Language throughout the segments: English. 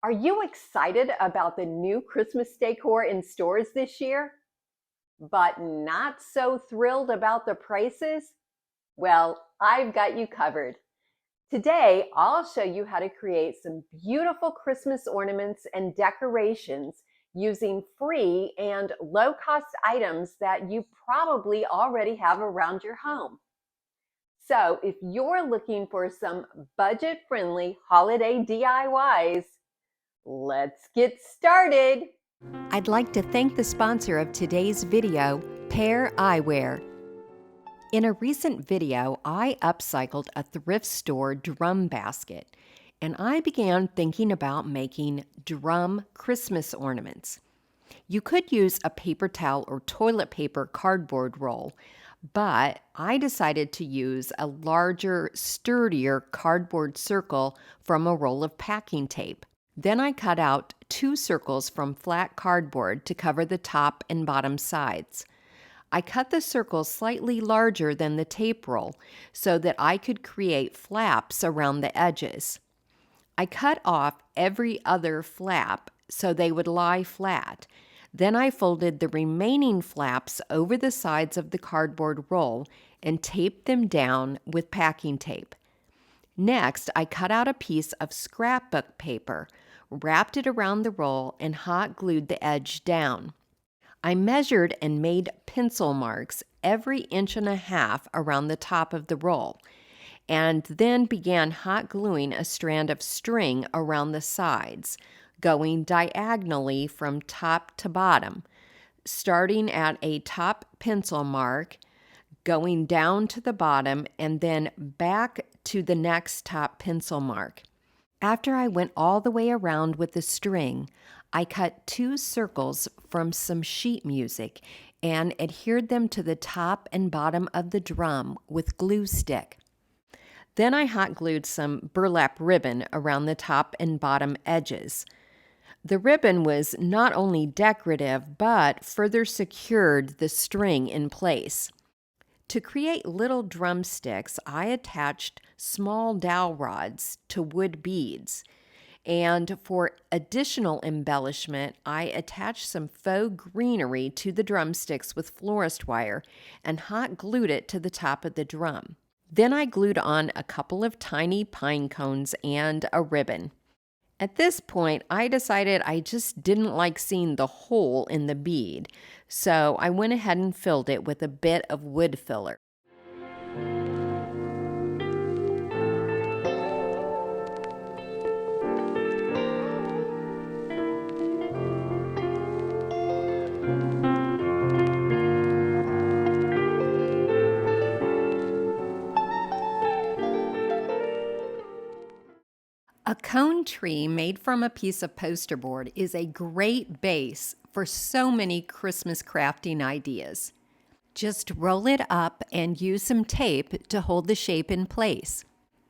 Are you excited about the new Christmas decor in stores this year, but not so thrilled about the prices? Well, I've got you covered. Today, I'll show you how to create some beautiful Christmas ornaments and decorations using free and low-cost items that you probably already have around your home. So if you're looking for some budget-friendly holiday DIYs, let's get started. I'd like to thank the sponsor of today's video, Pair Eyewear. In a recent video, I upcycled a thrift store drum basket, and I began thinking about making drum Christmas ornaments. You could use a paper towel or toilet paper cardboard roll, but I decided to use a larger, sturdier cardboard circle from a roll of packing tape. Then I cut out 2 circles from flat cardboard to cover the top and bottom sides. I cut the circles slightly larger than the tape roll so that I could create flaps around the edges. I cut off every other flap so they would lie flat. Then I folded the remaining flaps over the sides of the cardboard roll and taped them down with packing tape. Next, I cut out a piece of scrapbook paper, wrapped it around the roll, and hot glued the edge down. I measured and made pencil marks every 1.5 inches around the top of the roll, and then began hot gluing a strand of string around the sides, going diagonally from top to bottom, starting at a top pencil mark, going down to the bottom, and then back to the next top pencil mark. After I went all the way around with the string, I cut 2 circles from some sheet music and adhered them to the top and bottom of the drum with glue stick. Then I hot glued some burlap ribbon around the top and bottom edges. The ribbon was not only decorative, but further secured the string in place. To create little drumsticks, I attached small dowel rods to wood beads. And for additional embellishment, I attached some faux greenery to the drumsticks with florist wire and hot glued it to the top of the drum. Then I glued on a couple of tiny pine cones and a ribbon. At this point, I decided I just didn't like seeing the hole in the bead, so I went ahead and filled it with a bit of wood filler. A cone tree made from a piece of poster board is a great base for so many Christmas crafting ideas. Just roll it up and use some tape to hold the shape in place.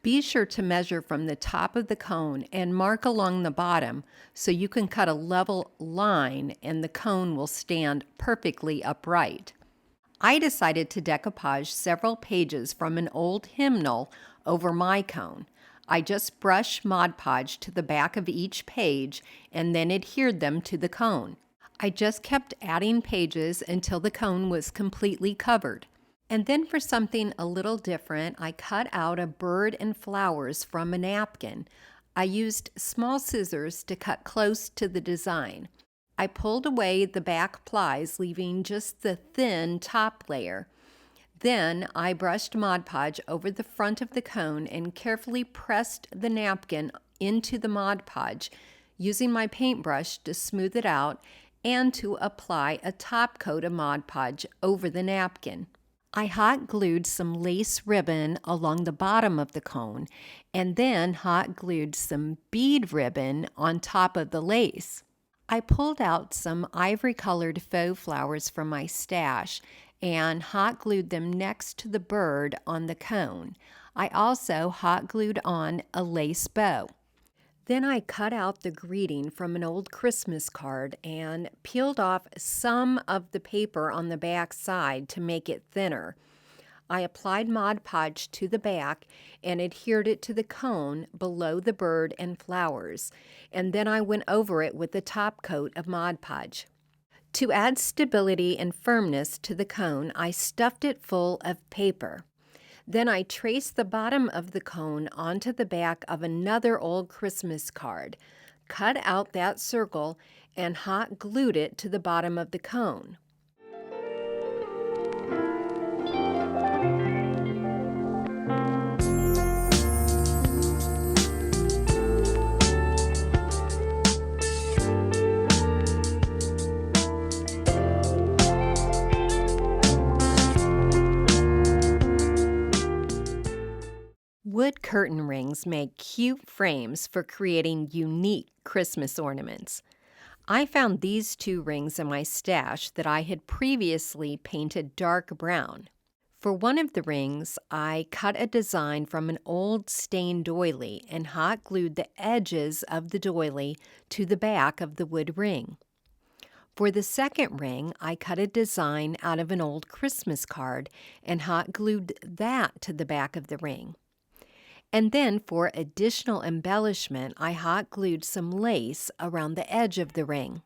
Be sure to measure from the top of the cone and mark along the bottom so you can cut a level line and the cone will stand perfectly upright. I decided to decoupage several pages from an old hymnal over my cone. I just brushed Mod Podge to the back of each page and then adhered them to the cone. I just kept adding pages until the cone was completely covered. And then for something a little different, I cut out a bird and flowers from a napkin. I used small scissors to cut close to the design. I pulled away the back plies, leaving just the thin top layer. Then I brushed Mod Podge over the front of the cone and carefully pressed the napkin into the Mod Podge, using my paintbrush to smooth it out and to apply a top coat of Mod Podge over the napkin. I hot glued some lace ribbon along the bottom of the cone and then hot glued some bead ribbon on top of the lace. I pulled out some ivory-colored faux flowers from my stash and hot glued them next to the bird on the cone. I also hot glued on a lace bow. Then I cut out the greeting from an old Christmas card and peeled off some of the paper on the back side to make it thinner. I applied Mod Podge to the back and adhered it to the cone below the bird and flowers, and then I went over it with the top coat of Mod Podge. To add stability and firmness to the cone, I stuffed it full of paper. Then I traced the bottom of the cone onto the back of another old Christmas card, cut out that circle, and hot glued it to the bottom of the cone. Wood curtain rings make cute frames for creating unique Christmas ornaments. I found these two rings in my stash that I had previously painted dark brown. For one of the rings, I cut a design from an old stained doily and hot glued the edges of the doily to the back of the wood ring. For the second ring, I cut a design out of an old Christmas card and hot glued that to the back of the ring. And then for additional embellishment, I hot glued some lace around the edge of the ring.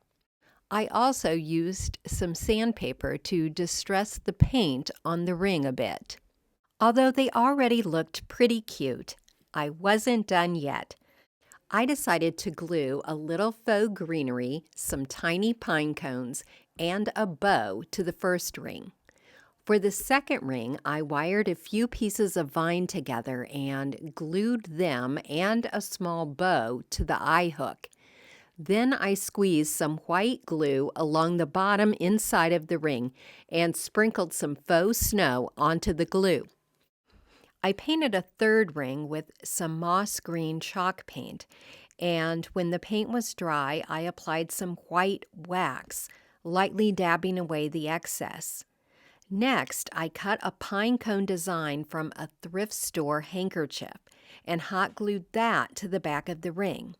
I also used some sandpaper to distress the paint on the ring a bit. Although they already looked pretty cute, I wasn't done yet. I decided to glue a little faux greenery, some tiny pine cones, and a bow to the first ring. For the second ring, I wired a few pieces of vine together and glued them and a small bow to the eye hook. Then I squeezed some white glue along the bottom inside of the ring and sprinkled some faux snow onto the glue. I painted a third ring with some moss green chalk paint, and when the paint was dry, I applied some white wax, lightly dabbing away the excess. Next, I cut a pine cone design from a thrift store handkerchief and hot glued that to the back of the ring.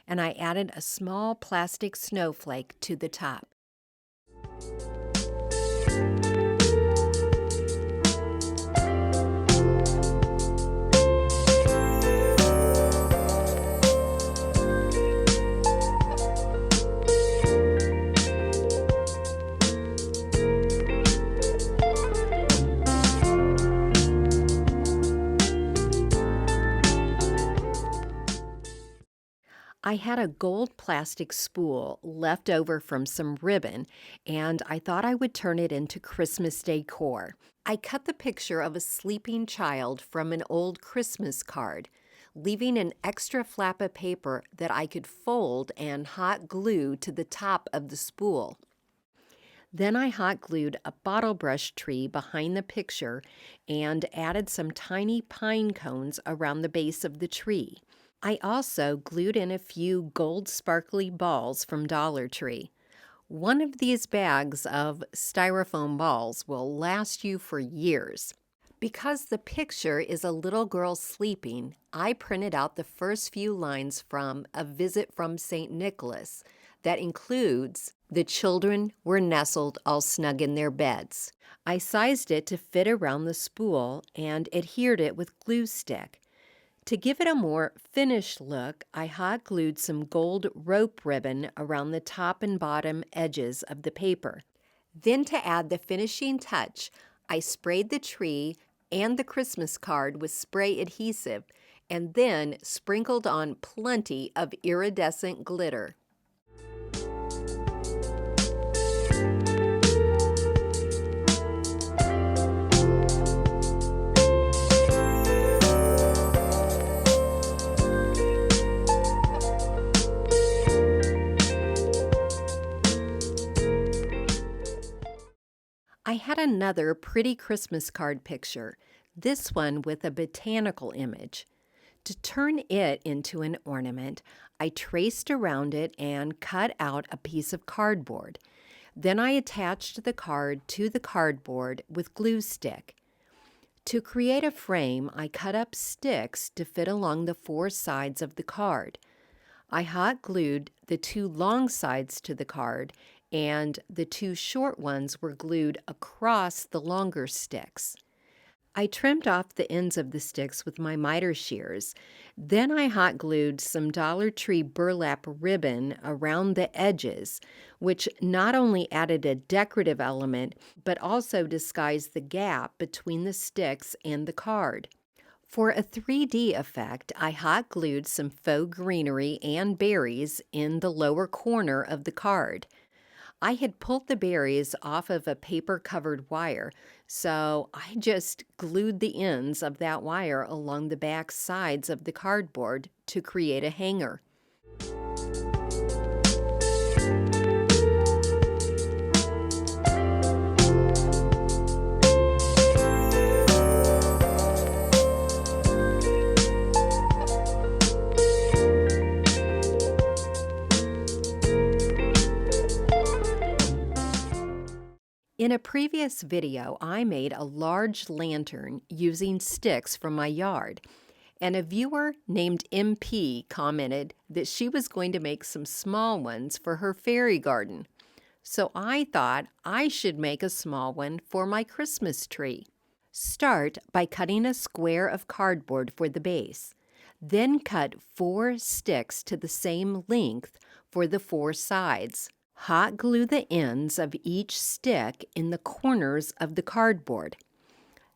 And I added a small plastic snowflake to the top. I had a gold plastic spool left over from some ribbon, and I thought I would turn it into Christmas decor. I cut the picture of a sleeping child from an old Christmas card, leaving an extra flap of paper that I could fold and hot glue to the top of the spool. Then I hot glued a bottle brush tree behind the picture and added some tiny pine cones around the base of the tree. I also glued in a few gold sparkly balls from Dollar Tree. One of these bags of styrofoam balls will last you for years. Because the picture is a little girl sleeping, I printed out the first few lines from A Visit from St. Nicholas that includes, "The children were nestled all snug in their beds." I sized it to fit around the spool and adhered it with glue stick. To give it a more finished look, I hot glued some gold rope ribbon around the top and bottom edges of the paper. Then to add the finishing touch, I sprayed the tree and the Christmas card with spray adhesive and then sprinkled on plenty of iridescent glitter. I had another pretty Christmas card picture, this one with a botanical image. To turn it into an ornament, I traced around it and cut out a piece of cardboard. Then I attached the card to the cardboard with glue stick. To create a frame, I cut up sticks to fit along the four sides of the card. I hot glued the two long sides to the card, and the two short ones were glued across the longer sticks. I trimmed off the ends of the sticks with my miter shears. Then I hot glued some Dollar Tree burlap ribbon around the edges, which not only added a decorative element, but also disguised the gap between the sticks and the card. For a 3D effect, I hot glued some faux greenery and berries in the lower corner of the card. I had pulled the berries off of a paper-covered wire, so I just glued the ends of that wire along the back sides of the cardboard to create a hanger. In a previous video, I made a large lantern using sticks from my yard, and a viewer named MP commented that she was going to make some small ones for her fairy garden. So I thought I should make a small one for my Christmas tree. Start by cutting a square of cardboard for the base. Then cut 4 sticks to the same length for the 4 sides. Hot glue the ends of each stick in the corners of the cardboard.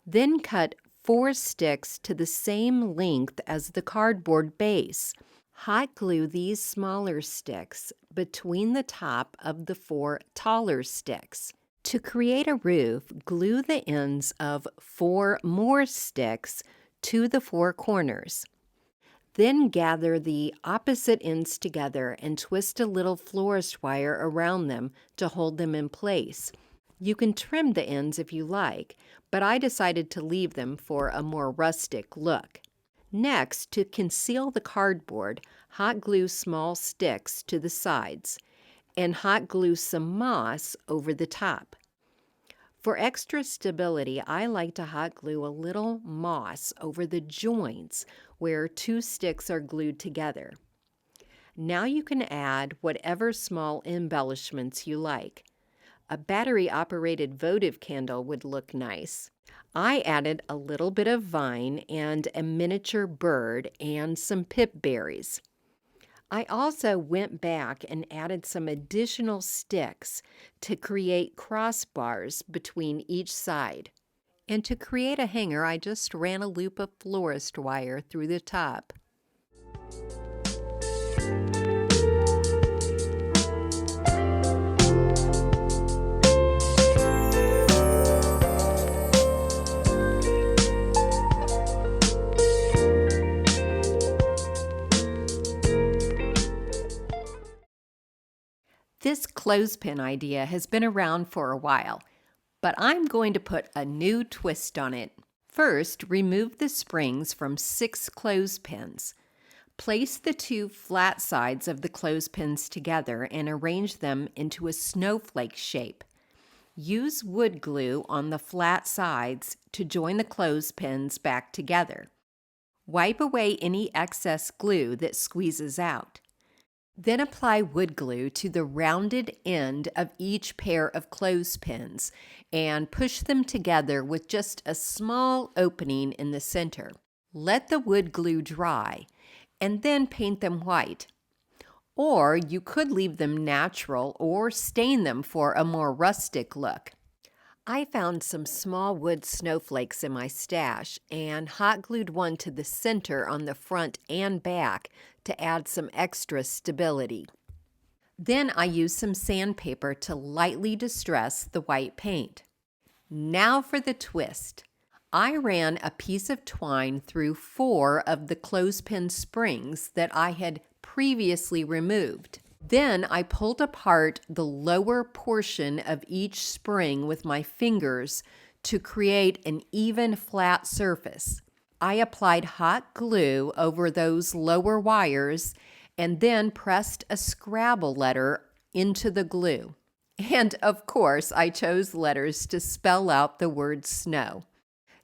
Then cut 4 sticks to the same length as the cardboard base. Hot glue these smaller sticks between the top of the 4 taller sticks. To create a roof, glue the ends of 4 more sticks to the 4 corners. Then gather the opposite ends together and twist a little florist wire around them to hold them in place. You can trim the ends if you like, but I decided to leave them for a more rustic look. Next, to conceal the cardboard, hot glue small sticks to the sides and hot glue some moss over the top. For extra stability, I like to hot glue a little moss over the joints where 2 sticks are glued together. Now you can add whatever small embellishments you like. A battery-operated votive candle would look nice. I added a little bit of vine and a miniature bird and some pip berries. I also went back and added some additional sticks to create crossbars between each side. And to create a hanger, I just ran a loop of florist wire through the top. This clothespin idea has been around for a while, but I'm going to put a new twist on it. First, remove the springs from 6 clothespins. Place the 2 flat sides of the clothespins together and arrange them into a snowflake shape. Use wood glue on the flat sides to join the clothespins back together. Wipe away any excess glue that squeezes out. Then apply wood glue to the rounded end of each pair of clothespins and push them together with just a small opening in the center. Let the wood glue dry and then paint them white. Or you could leave them natural or stain them for a more rustic look. I found some small wood snowflakes in my stash and hot glued one to the center on the front and back to add some extra stability. Then I used some sandpaper to lightly distress the white paint. Now for the twist. I ran a piece of twine through 4 of the clothespin springs that I had previously removed. Then I pulled apart the lower portion of each spring with my fingers to create an even flat surface. I applied hot glue over those lower wires and then pressed a Scrabble letter into the glue. And of course, I chose letters to spell out the word snow.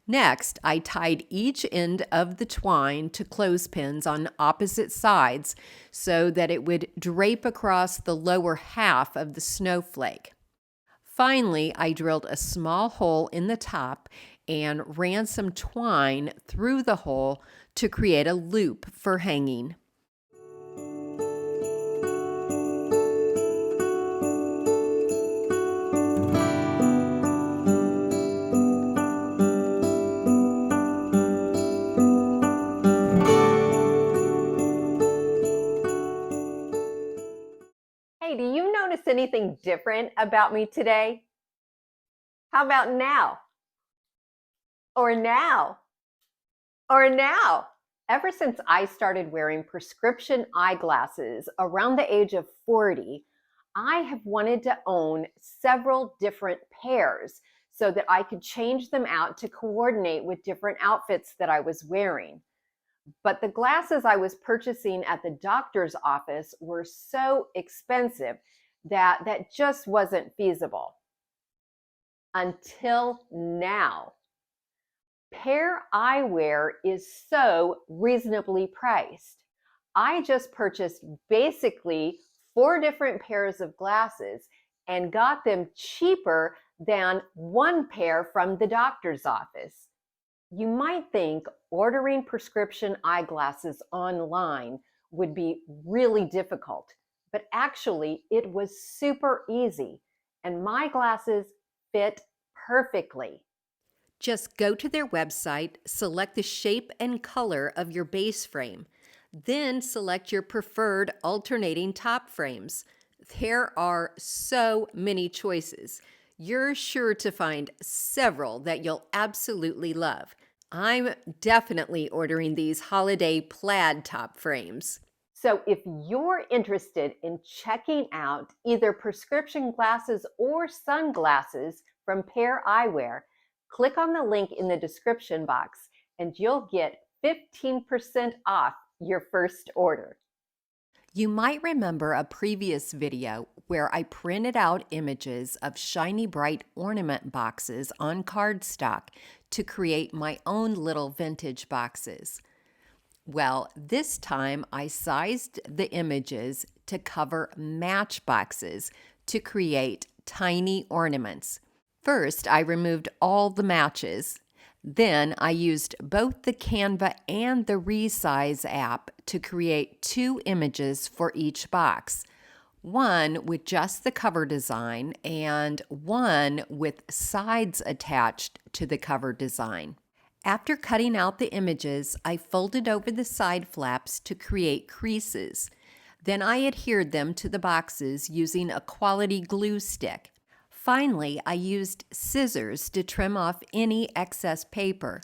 Next, I tied each end of the twine to clothespins on opposite sides so that it would drape across the lower half of the snowflake. Finally, I drilled a small hole in the top and ran some twine through the hole to create a loop for hanging. Hey, do you notice anything different about me today? How about now? Or now? Or now? Ever since I started wearing prescription eyeglasses around the age of 40, I have wanted to own several different pairs so that I could change them out to coordinate with different outfits that I was wearing. But the glasses I was purchasing at the doctor's office were so expensive that just wasn't feasible. Until now. Pair Eyewear is so reasonably priced. I just purchased basically 4 different pairs of glasses and got them cheaper than one pair from the doctor's office. You might think ordering prescription eyeglasses online would be really difficult, but actually it was super easy, and my glasses fit perfectly. Just go to their website, select the shape and color of your base frame, then select your preferred alternating top frames. There are so many choices. You're sure to find several that you'll absolutely love. I'm definitely ordering these holiday plaid top frames. So if you're interested in checking out either prescription glasses or sunglasses from Pair Eyewear, click on the link in the description box and you'll get 15% off your first order. You might remember a previous video where I printed out images of shiny Brite ornament boxes on cardstock to create my own little vintage boxes. Well, this time I sized the images to cover matchboxes to create tiny ornaments. First, I removed all the matches. Then I used both the Canva and the Resize app to create 2 images for each box. One with just the cover design and one with sides attached to the cover design. After cutting out the images, I folded over the side flaps to create creases. Then I adhered them to the boxes using a quality glue stick. Finally, I used scissors to trim off any excess paper.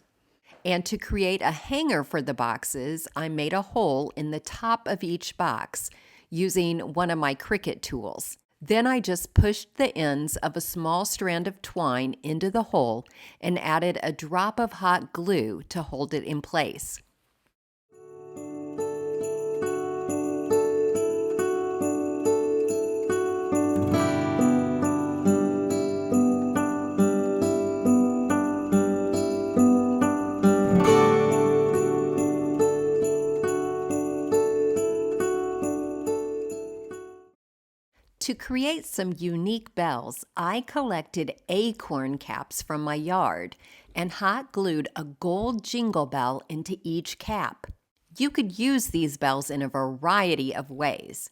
And to create a hanger for the boxes, I made a hole in the top of each box using one of my Cricut tools. Then I just pushed the ends of a small strand of twine into the hole and added a drop of hot glue to hold it in place. To create some unique bells, I collected acorn caps from my yard and hot glued a gold jingle bell into each cap. You could use these bells in a variety of ways.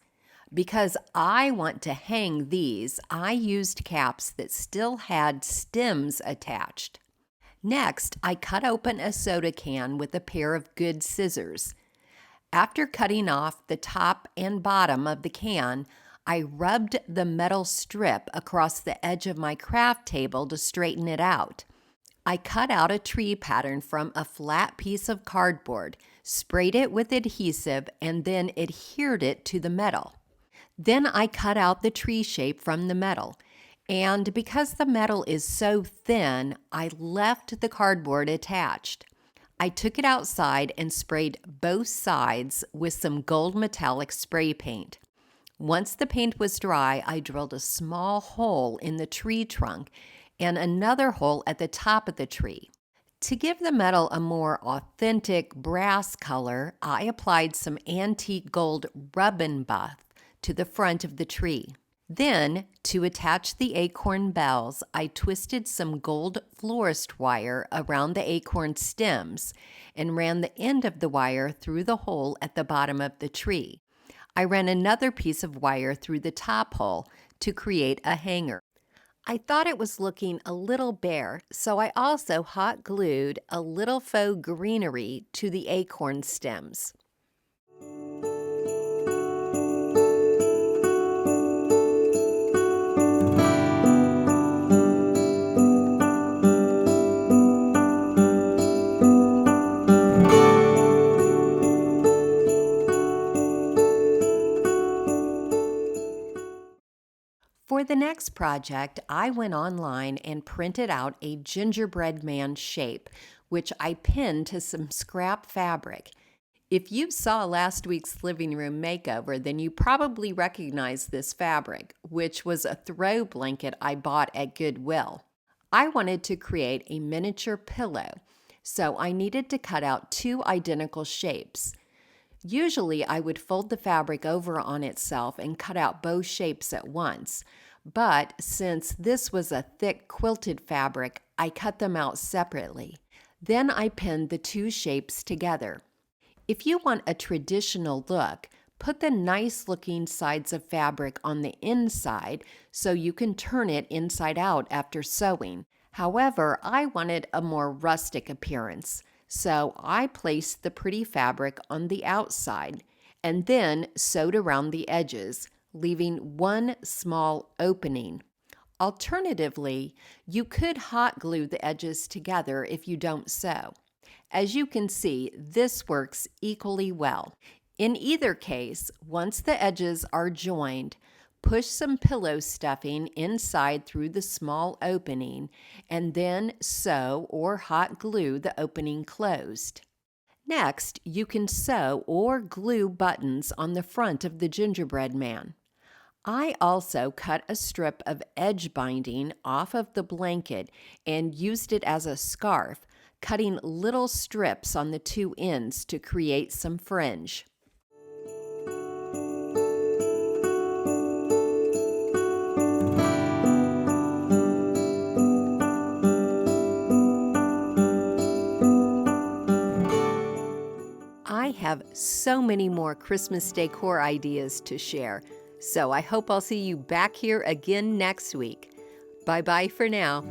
Because I want to hang these, I used caps that still had stems attached. Next, I cut open a soda can with a pair of good scissors. After cutting off the top and bottom of the can, I rubbed the metal strip across the edge of my craft table to straighten it out. I cut out a tree pattern from a flat piece of cardboard, sprayed it with adhesive, and then adhered it to the metal. Then I cut out the tree shape from the metal, and because the metal is so thin, I left the cardboard attached. I took it outside and sprayed both sides with some gold metallic spray paint. Once the paint was dry, I drilled a small hole in the tree trunk and another hole at the top of the tree. To give the metal a more authentic brass color, I applied some antique gold rub-and buff to the front of the tree. Then, to attach the acorn bells, I twisted some gold florist wire around the acorn stems and ran the end of the wire through the hole at the bottom of the tree. I ran another piece of wire through the top hole to create a hanger. I thought it was looking a little bare, so I also hot glued a little faux greenery to the acorn stems. For the next project, I went online and printed out a gingerbread man shape, which I pinned to some scrap fabric. If you saw last week's living room makeover, then you probably recognize this fabric, which was a throw blanket I bought at Goodwill. I wanted to create a miniature pillow, so I needed to cut out two identical shapes. Usually I would fold the fabric over on itself and cut out both shapes at once, but since this was a thick quilted fabric, I cut them out separately. Then I pinned the two shapes together. If you want a traditional look, put the nice looking sides of fabric on the inside so you can turn it inside out after sewing. However, I wanted a more rustic appearance, so I placed the pretty fabric on the outside and then sewed around the edges, leaving one small opening. Alternatively, you could hot glue the edges together if you don't sew. As you can see, this works equally well. In either case, once the edges are joined, push some pillow stuffing inside through the small opening and then sew or hot glue the opening closed. Next, you can sew or glue buttons on the front of the gingerbread man. I also cut a strip of edge binding off of the blanket and used it as a scarf, cutting little strips on the two ends to create some fringe. I have so many more Christmas decor ideas to share, so I hope I'll see you back here again next week. Bye-bye for now.